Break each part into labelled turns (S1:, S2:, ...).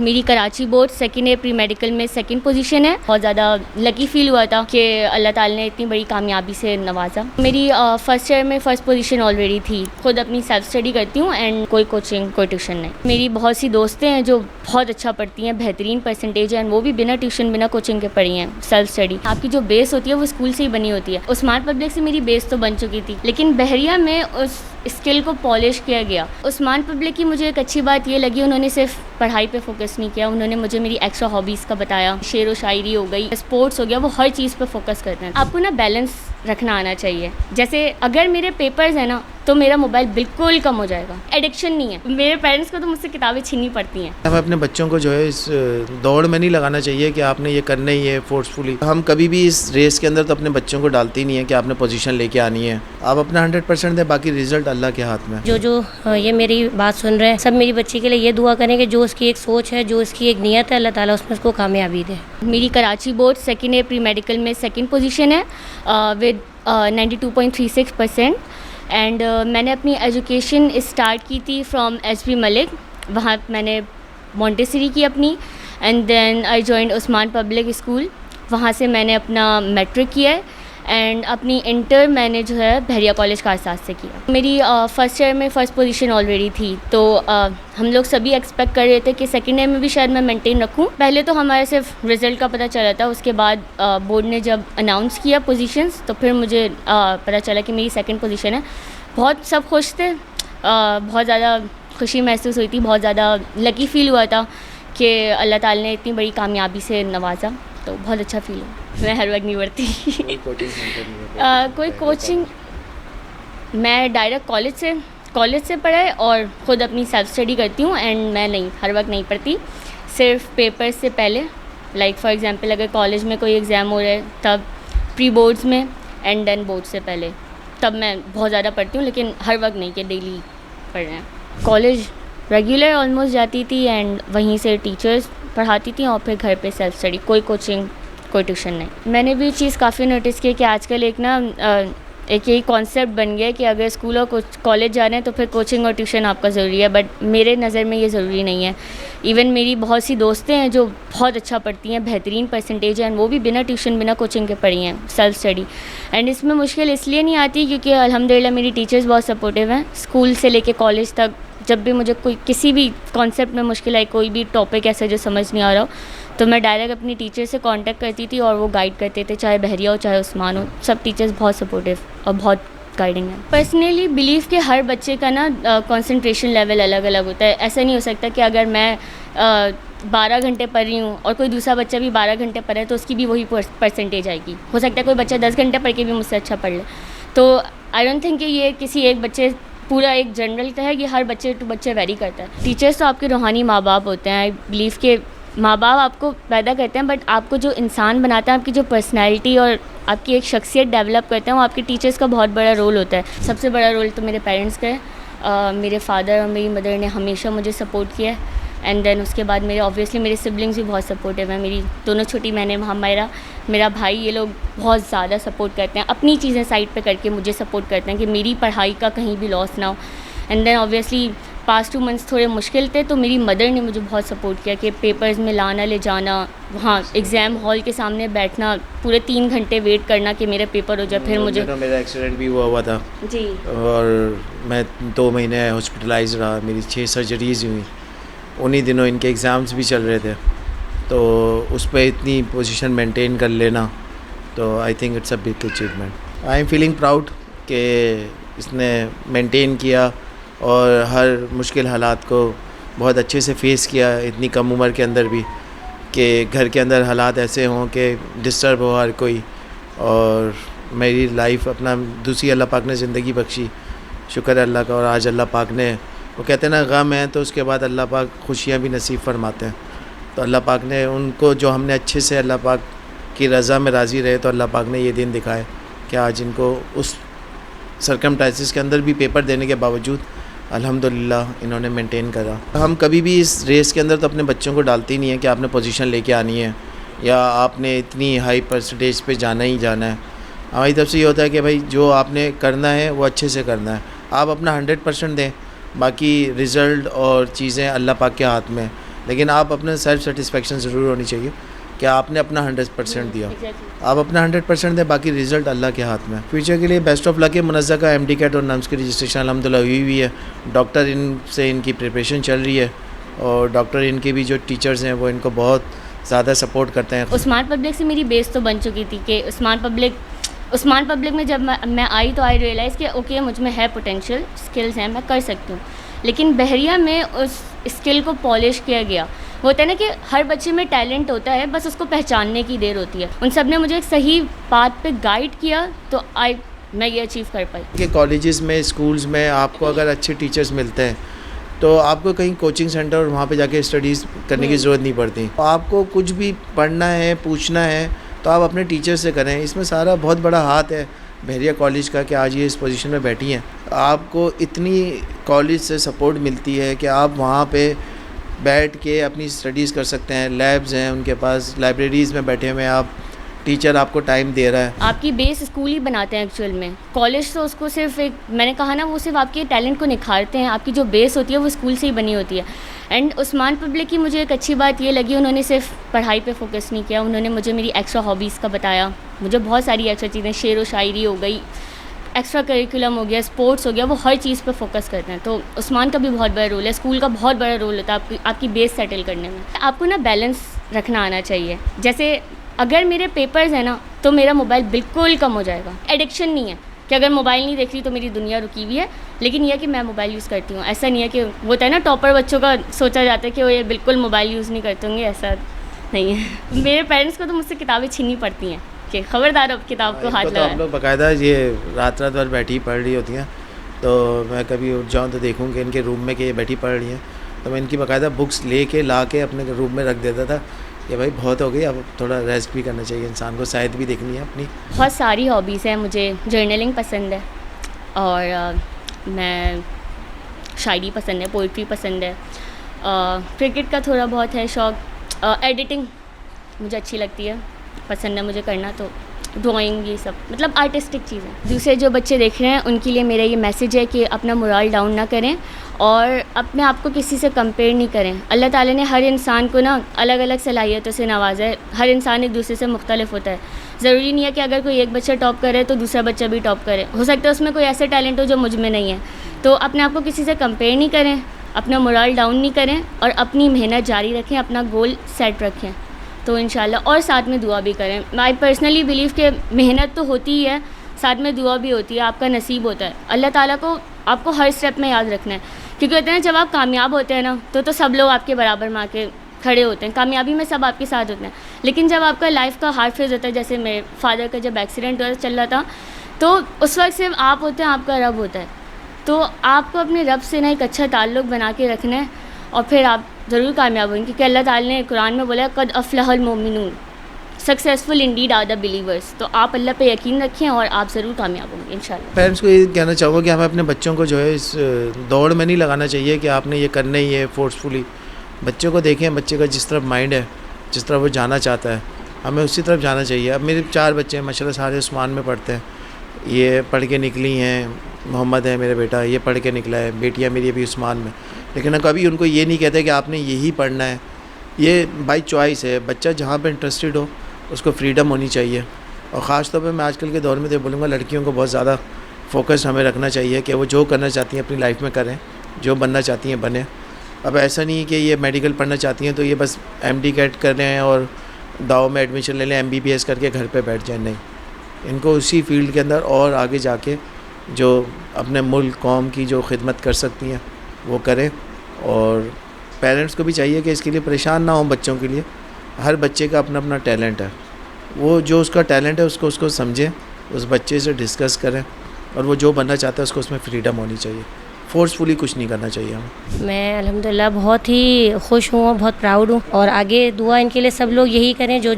S1: میری Karachi board second year pre medical میں second position ہے. بہت زیادہ لکی فیل ہوا تھا کہ اللہ تعالیٰ نے اتنی بڑی کامیابی سے نوازا. میری فرسٹ ایئر میں فرسٹ پوزیشن آلریڈی تھی. خود اپنی سیلف اسٹڈی کرتی ہوں اینڈ کوئی کوچنگ کوئی ٹیوشن نہیں. میری بہت سی دوستیں ہیں جو بہت اچھا پڑھتی ہیں, بہترین پرسنٹیج ہے, اینڈ وہ بھی بنا ٹیوشن بنا کوچنگ کے پڑھی ہیں. سیلف اسٹڈی آپ کی جو بیس ہوتی ہے وہ اسکول سے ہی بنی ہوتی ہے. عثمان پبلک سے میری بیس تو بن چکی تھی, لیکن بحریہ میں اس اسکل کو پالش کیا گیا. عثمان پبلک کی مجھے ایک اچھی بات یہ لگی, انہوں نے صرف پڑھائی پہ فوکس نہیں کیا, انہوں نے مجھے میری ایکسٹرا ہابیز کا بتایا. شعر و شاعری ہو گئی, اسپورٹس ہو گیا, وہ ہر چیز پہ فوکس کرتے ہیں. آپ کو نا بیلنس رکھنا آنا چاہیے. جیسے اگر میرے پیپرز ہیں نا تو میرا موبائل بالکل کم ہو جائے گا. ایڈکشن نہیں ہے. میرے پیرنٹس کو تو مجھ سے کتابیں چھیننی پڑتی ہیں.
S2: ہمیں اپنے بچوں کو جو ہے اس دوڑ میں نہیں لگانا چاہیے کہ آپ نے یہ کرنا ہی ہے فورسفلی. ہم کبھی بھی اس ریس کے اندر تو اپنے بچوں کو ڈالتے ہی نہیں ہے کہ آپ نے پوزیشن لے کے آنی ہے. آپ اپنا 100% دیں, باقی رزلٹ اللہ کے ہاتھ میں.
S3: جو یہ میری بات سن رہے ہیں سب میری بچی کے لیے یہ دعا کریں کہ جو اس کی ایک سوچ ہے, جو اس کی ایک نیت ہے, اللہ تعالیٰ اس میں اس کو کامیابی دے.
S1: میری Karachi board second year pre medical میں سیکنڈ پوزیشن ہے ود 92.36%. اینڈ میں نے اپنی ایجوکیشن اسٹارٹ کی تھی فرام ایس بی ملک. وہاں میں نے مونٹیسری کی اپنی, and then I joined Usman public school. وہاں سے میں نے اپنا میٹرک کیا ہے, اینڈ اپنی انٹر میں نے جو ہے بحریہ کالج کارساز سے کیا. میری فرسٹ ایئر میں فرسٹ پوزیشن آلریڈی تھی, تو ہم لوگ سبھی ایکسپیکٹ کر رہے تھے کہ سیکنڈ ایئر میں بھی شاید میں مینٹین رکھوں. پہلے تو ہمارا صرف رزلٹ کا پتہ چلا تھا, اس کے بعد بورڈ نے جب اناؤنس کیا پوزیشنز تو پھر مجھے پتہ چلا کہ میری سیکنڈ پوزیشن ہے. بہت سب خوش تھے, بہت زیادہ خوشی محسوس ہوئی تھی, بہت زیادہ لکی فیل ہوا تھا کہ اللہ تعالیٰ نے اتنی بڑی کامیابی سے نوازا. تو بہت اچھا فیل ہوا. میں ہر وقت نہیں پڑھتی. کوئی کوچنگ میں ڈائریکٹ کالج سے پڑھا ہے, اور خود اپنی سیلف اسٹڈی کرتی ہوں, اینڈ میں ہر وقت نہیں پڑھتی. صرف پیپر سے پہلے, لائک فار ایگزامپل اگر کالج میں کوئی ایگزام ہو رہا ہے تب, پری بورڈز میں, اینڈ دین بورڈ سے پہلے, تب میں بہت زیادہ پڑھتی ہوں, لیکن ہر وقت نہیں کہ ڈیلی پڑھ رہے ہیں. کالج ریگولر آلموسٹ جاتی تھی, اینڈ وہیں سے ٹیچرز پڑھاتی تھیں, اور پھر گھر پہ سیلف اسٹڈی, کوئی کوچنگ کوئی ٹیوشن نہیں. میں نے بھی چیز کافی نوٹس کی کہ آج کل ایک یہی کانسیپٹ بن گیا کہ اگر اسکول اور کالج جا رہے ہیں تو پھر کوچنگ اور ٹیوشن آپ کا ضروری ہے, بٹ میرے نظر میں یہ ضروری نہیں ہے. ایون میری بہت سی دوستیں ہیں جو بہت اچھا پڑھتی ہیں, بہترین پرسنٹیج ہے, اینڈ وہ بھی بنا ٹیوشن بنا کوچنگ کے پڑھی ہیں سیلف اسٹڈی. اینڈ اس میں مشکل اس لیے نہیں آتی کیونکہ الحمدللہ میری ٹیچرز بہت سپورٹیو ہیں. اسکول سے لے کے کالج تک جب بھی مجھے کوئی کسی بھی کانسیپٹ میں مشکل آئی, کوئی بھی ٹاپک ایسا جو سمجھ نہیں آ رہا ہو, تو میں ڈائریکٹ اپنی ٹیچر سے کانٹیکٹ کرتی تھی, اور وہ گائیڈ کرتے تھے, چاہے بحریہ ہو چاہے عثمان ہو. سب ٹیچرز بہت سپورٹیو اور بہت گائیڈنگ ہے. پرسنلی بلیو کہ ہر بچے کا نا کنسنٹریشن لیول الگ الگ ہوتا ہے. ایسا نہیں ہو سکتا کہ اگر میں 12 گھنٹے پڑھ رہی ہوں اور کوئی دوسرا بچہ بھی 12 گھنٹے پڑھے تو اس کی بھی وہی پرسنٹیج آئے گی. ہو سکتا ہے کوئی بچہ 10 گھنٹے پڑھ کے بھی مجھ سے اچھا پڑھ لے. تو آئی ڈونٹ تھنک کہ یہ کسی ایک بچے پورا ایک جنرل کا ہے, یہ ہر بچے ٹو بچے ویری کرتا ہے. ٹیچرس تو آپ کے روحانی ماں باپ ہوتے ہیں. آئی بلیو کہ ماں باپ آپ کو پیدا کرتے ہیں, بٹ آپ کو جو انسان بناتا ہے, آپ کی جو پرسنالٹی اور آپ کی ایک شخصیت ڈیولپ کرتے ہیں, وہ آپ کے ٹیچرس کا بہت بڑا رول ہوتا ہے. سب سے بڑا رول تو میرے پیرنٹس کا ہے. میرے فادر اور میری مدر نے ہمیشہ مجھے سپورٹ کیا ہے, اینڈ دین اس کے بعد اوبویسلی میرے سبلنگس بھی بہت سپورٹیو ہیں. میری دونوں چھوٹی بہنیں, میرا بھائی, یہ لوگ بہت زیادہ سپورٹ کرتے ہیں. اپنی چیزیں سائڈ پہ کر کے مجھے سپورٹ کرتے ہیں کہ میری پڑھائی کا کہیں بھی لاس نہ ہو. And then obviously past 2 months تھوڑے مشکل تھے, تو میری مدر نے مجھے بہت سپورٹ کیا کہ پیپرز میں لانا لے جانا, وہاں ایگزام ہال کے سامنے بیٹھنا, پورے 3 گھنٹے ویٹ کرنا کہ میرا پیپر ہو جائے. پھر مجھے
S2: میرا ایکسیڈنٹ بھی ہوا تھا
S1: جی,
S2: اور میں 2 مہینے ہاسپٹلائز رہا. میری 6 سرجریز ہوئی. انہی دنوں ان کے ایگزامس بھی چل رہے تھے, تو اس پہ اتنی پوزیشن مینٹین کر لینا, تو I think it's a big achievement. I am feeling proud کہ اس نے مینٹین کیا اور ہر مشکل حالات کو بہت اچھے سے فیس کیا اتنی کم عمر کے اندر بھی, کہ گھر کے اندر حالات ایسے ہوں کہ ڈسٹرب ہو ہر کوئی, اور میری لائف اپنا دوسری اللہ پاک نے زندگی بخشی, شکر ہے اللہ کا. اور آج اللہ پاک نے, وہ کہتے ہیں نا غم ہے تو اس کے بعد اللہ پاک خوشیاں بھی نصیب فرماتے ہیں. تو اللہ پاک نے ان کو, جو ہم نے اچھے سے اللہ پاک کی رضا میں راضی رہے, تو اللہ پاک نے یہ دن دکھائے کہ آج ان کو اس سرکمسٹانسز کے اندر بھی پیپر دینے کے باوجود الحمدللہ انہوں نے مینٹین کرا. ہم کبھی بھی اس ریس کے اندر تو اپنے بچوں کو ڈالتے ہی نہیں ہیں کہ آپ نے پوزیشن لے کے آنی ہے یا آپ نے اتنی ہائی پرسنٹیج پہ جانا ہی جانا ہے. ہماری طرف سے یہ ہوتا ہے کہ بھائی جو آپ نے کرنا ہے وہ اچھے سے کرنا ہے, آپ اپنا 100% دیں, باقی رزلٹ اور چیزیں اللہ پاک کے ہاتھ میں. لیکن آپ اپنے سیلف سیٹسفیکشن ضرور ہونی چاہیے کہ آپ نے اپنا 100% دیا. آپ اپنا 100% دیں, باقی رزلٹ اللہ کے ہاتھ میں. فیوچر کے لیے بیسٹ آف لک ہے. منزہ کا ایم ڈی کیٹ اور نمس کی رجسٹریشن الحمدللہ ہوئی ہے. ڈاکٹر ان سے ان کی پریپریشن چل رہی ہے, اور ڈاکٹر ان کے بھی جو ٹیچرز ہیں وہ ان کو بہت زیادہ سپورٹ کرتے ہیں.
S1: عثمان پبلک سے میری بیس تو بن چکی تھی کہ عثمان پبلک میں جب میں آئی تو آئی ریئلائز کہ اوکے مجھ میں ہے پوٹینشیل, اسکلز ہیں, میں کر سکتی ہوں. لیکن بحریہ میں اس اسکل کو پالش کیا گیا. ہوتا ہے نا کہ ہر بچے میں ٹیلنٹ ہوتا ہے, بس اس کو پہچاننے کی دیر ہوتی ہے. ان سب نے مجھے ایک صحیح بات پہ گائیڈ کیا تو میں یہ اچیو کر پائی.
S2: کہ کالجز میں, اسکولز میں آپ کو اگر اچھے ٹیچرز ملتے ہیں تو آپ کو کہیں کوچنگ سینٹر اور وہاں پہ جا کے اسٹڈیز کرنے کی ضرورت نہیں پڑتی. آپ کو کچھ بھی پڑھنا ہے, پوچھنا ہے تو آپ اپنے ٹیچر سے کریں. اس میں سارا بہت بڑا ہاتھ ہے بحریہ کالج کا کہ آج یہ اس پوزیشن میں بیٹھی ہیں. آپ کو اتنی کالج سے سپورٹ ملتی ہے کہ آپ وہاں پہ بیٹھ کے اپنی اسٹڈیز کر سکتے ہیں. لیبز ہیں ان کے پاس, لائبریریز میں بیٹھے ہوئے ہیں آپ, ٹیچر آپ کو ٹائم دے رہا ہے.
S1: آپ کی بیس اسکول ہی بناتے ہیں ایکچوئل میں. کالج تو اس کو صرف ایک, میں نے کہا نا, وہ صرف آپ کے ٹیلنٹ کو نکھارتے ہیں. آپ کی جو بیس ہوتی ہے وہ اسکول سے ہی بنی ہوتی ہے. اینڈ عثمان پبلک کی مجھے ایک اچھی بات یہ لگی, انہوں نے صرف پڑھائی پہ فوکس نہیں کیا, انہوں نے مجھے میری ایکسٹرا ہابیز کا بتایا. مجھے بہت ساری ایکسٹرا چیزیں, شعر و شاعری ہو گئی, ایکسٹرا کریکولم ہو گیا, اسپورٹس ہو گیا, وہ ہر چیز پہ فوکس کرتے ہیں. تو عثمان کا بھی بہت بڑا رول ہے, اسکول کا بہت بڑا رول ہوتا ہے آپ کی بیس سیٹل کرنے میں. آپ کو نا بیلنس رکھنا آنا چاہیے. جیسے اگر میرے پیپرز ہیں نا تو میرا موبائل بالکل کم ہو جائے گا. ایڈکشن نہیں ہے کہ اگر موبائل نہیں دیکھ رہی تو میری دنیا رکی ہوئی ہے, لیکن یہ کہ میں موبائل یوز کرتی ہوں. ایسا نہیں ہے کہ وہ ہوتا ہے نا ٹاپر بچوں کا سوچا جاتا ہے کہ وہ یہ بالکل موبائل یوز نہیں کرتے ہوں گے, ایسا نہیں ہے. میرے پیرنٹس کو تو مجھ سے کتابیں چھیننی پڑتی ہیں کہ خبردار اب کتاب کو ہاتھ لگائیں.
S2: ہم لوگ باقاعدہ یہ رات بھر بیٹھی پڑھ رہی ہوتی ہیں, تو میں کبھی اٹھ جاؤں تو دیکھوں کہ ان کے روم میں کہ یہ بیٹھی پڑھ رہی ہیں, تو میں ان کی باقاعدہ بکس لے کے لا کے اپنے روم میں رکھ دیتا تھا کہ بھائی بہت ہو گئی, اب تھوڑا ریسٹ بھی کرنا چاہیے انسان کو, صحت بھی دیکھنی ہے اپنی.
S1: بہت ساری ہابیز ہیں. مجھے جرنلنگ پسند ہے, اور میں شاعری پسند ہے, پوئٹری پسند ہے, کرکٹ کا تھوڑا بہت ہے شوق, ایڈیٹنگ مجھے اچھی لگتی ہے, پسند ہے مجھے کرنا, تو ڈرائنگ, یہ سب مطلب آرٹسٹک چیزیں. دوسرے جو بچے دیکھ رہے ہیں ان کے لیے میرا یہ میسیج ہے کہ اپنا مورال ڈاؤن نہ کریں اور اپنے آپ کو کسی سے کمپیئر نہیں کریں. اللہ تعالیٰ نے ہر انسان کو نا الگ الگ صلاحیتوں سے نوازا ہے. ہر انسان ایک دوسرے سے مختلف ہوتا ہے. ضروری نہیں ہے کہ اگر کوئی ایک بچہ ٹاپ کرے تو دوسرا بچہ بھی ٹاپ کرے. ہو سکتا ہے اس میں کوئی ایسا ٹیلنٹ ہو جو مجھ میں نہیں ہے. تو اپنے آپ کو کسی سے کمپیئر نہیں کریں, اپنا مورال ڈاؤن نہیں کریں, اور اپنی محنت جاری رکھیں, اپنا گول سیٹ رکھیں, تو انشاءاللہ, اور ساتھ میں دعا بھی کریں. آئی پرسنلی بلیو کہ محنت تو ہوتی ہی ہے, ساتھ میں دعا بھی ہوتی ہے. آپ کا نصیب ہوتا ہے. اللہ تعالیٰ کو آپ کو ہر اسٹیپ میں یاد رکھنا ہے, کیونکہ ہوتے ہیں جب آپ کامیاب ہوتے ہیں نا تو سب لوگ آپ کے برابر میں آ کے کھڑے ہوتے ہیں. کامیابی میں سب آپ کے ساتھ ہوتے ہیں, لیکن جب آپ کا لائف کا ہارڈ فیز ہوتا ہے, جیسے میرے فادر کا جب ایکسیڈنٹ چل رہا تھا, تو اس وقت صرف آپ ہوتے ہیں, آپ کا رب ہوتا ہے. تو آپ کو اپنے رب سے نا ایک اچھا تعلق بنا کے رکھنا ہے, اور پھر آپ ضرور کامیاب ہوئیں گے. کیونکہ اللہ تعالیٰ نے قرآن میں بولا قد افلح المؤمنون, successful indeed are the believers. تو آپ اللہ پہ یقین رکھیں اور آپ ضرور کامیاب ہوں گے انشاءاللہ.
S2: پیرنٹس کو یہ کہنا چاہوں گا کہ ہمیں اپنے بچوں کو جو ہے اس دوڑ میں نہیں لگانا چاہیے کہ آپ نے یہ کرنا ہی ہے فورسفلی. بچوں کو دیکھیں, بچے کا جس طرف مائنڈ ہے, جس طرف وہ جانا چاہتا ہے, ہمیں اسی طرف جانا چاہیے. اب میرے 4 بچے ہیں ماشاء اللہ, سارے عثمان میں پڑھتے ہیں. یہ پڑھ کے نکلی ہیں, محمد ہے میرا بیٹا, یہ پڑھ کے نکلا ہے, بیٹیاں میری ابھی عثمان میں. لیکن کبھی ان کو یہ نہیں کہتے کہ آپ نے یہی پڑھنا ہے. یہ بائی چوائس ہے. بچہ جہاں پہ انٹرسٹڈ ہو اس کو فریڈم ہونی چاہیے. اور خاص طور پہ میں آج کل کے دور میں تو بولوں گا لڑکیوں کو بہت زیادہ فوکس ہمیں رکھنا چاہیے کہ وہ جو کرنا چاہتی ہیں اپنی لائف میں کریں, جو بننا چاہتی ہیں بنیں. اب ایسا نہیں کہ یہ میڈیکل پڑھنا چاہتی ہیں تو یہ بس ایم ڈی کیٹ کر رہے ہیں اور داؤ میں ایڈمیشن لے لیں, ایم بی بی ایس کر کے گھر پہ بیٹھ جائیں. نہیں, ان کو اسی فیلڈ کے اندر اور آگے جا کے جو اپنے ملک قوم کی جو خدمت کر سکتی ہیں وہ کریں. اور پیرنٹس کو بھی چاہیے کہ اس کے لیے پریشان نہ ہوں بچوں کے لیے. ہر بچے کا اپنا اپنا ٹیلنٹ ہے, وہ جو اس کا ٹیلنٹ ہے اس کو سمجھیں, اس بچے سے ڈسکس کریں, اور وہ جو بننا چاہتا ہے اس کو اس میں فریڈم ہونی چاہیے. فورسفلی کچھ نہیں کرنا چاہیے ہمیں.
S3: میں الحمدللہ بہت ہی خوش ہوں اور بہت پراؤڈ ہوں, اور آگے دعا ان کے لیے سب لوگ یہی کریں جو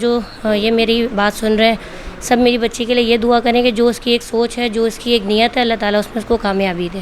S3: یہ میری بات سن رہے ہیں, سب میری بچی کے لیے یہ دعا کریں کہ جو اس کی ایک سوچ ہے, جو اس کی ایک نیت ہے, اللہ تعالیٰ اس میں اس کو کامیابی دے.